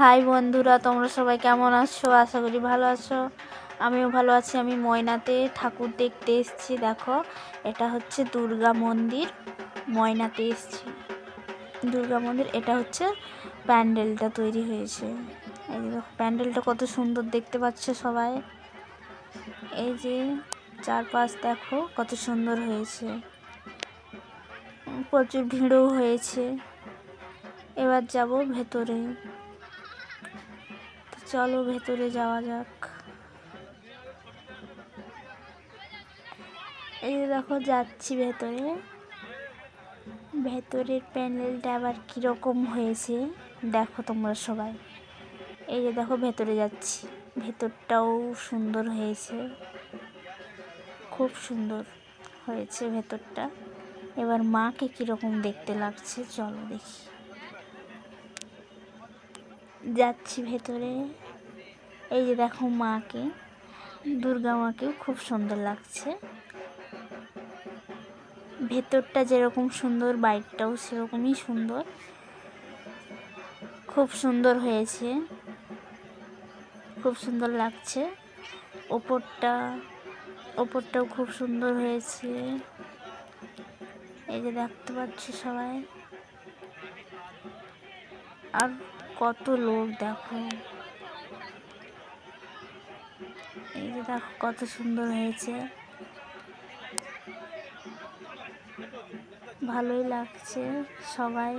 High বন্ধুরা, তোমরা সবাই কেমন আছো? আশা করি ভালো আছো। আমিও ভালো আছি। আমি ময়নাতে ঠাকুর দেখতে এসেছি। দেখো, এটা হচ্ছে দুর্গা মন্দির। ময়নাতে এসেছি দুর্গা মন্দির। এটা হচ্ছে প্যান্ডেলটা তৈরি হয়েছে। এই যে দেখো, প্যান্ডেলটা কত সুন্দর দেখতে পাচ্ছ সবাই। এই যে চারপাশ দেখো কত সুন্দর হয়েছে, প্রচুর ভিড়ও হয়েছে। এবার যাব ভেতরে। চলো ভেতরে যাওয়া যাক। এই যে দেখো, যাচ্ছি ভেতরে। ভেতরের প্যান্ডেলটা আবার কীরকম হয়েছে দেখো তোমরা সবাই। এই যে দেখো, ভেতরে যাচ্ছি। ভেতরটাও সুন্দর হয়েছে, খুব সুন্দর হয়েছে ভেতরটা। এবার মাকে কীরকম দেখতে লাগছে চলো দেখি। যাচ্ছি ভেতরে। এই যে দেখো মাকে, দুর্গা মাকেও খুব সুন্দর লাগছে। ভেতরটা যেরকম সুন্দর, বাইরটাও সেরকমই সুন্দর। খুব সুন্দর হয়েছে, খুব সুন্দর লাগছে। ওপরটাও খুব সুন্দর হয়েছে। এই যে দেখতে পাচ্ছ সবাই। আর কত লোক দেখো। এই যে দেখো কত সুন্দর হয়েছে, ভালোই লাগছে সবাই।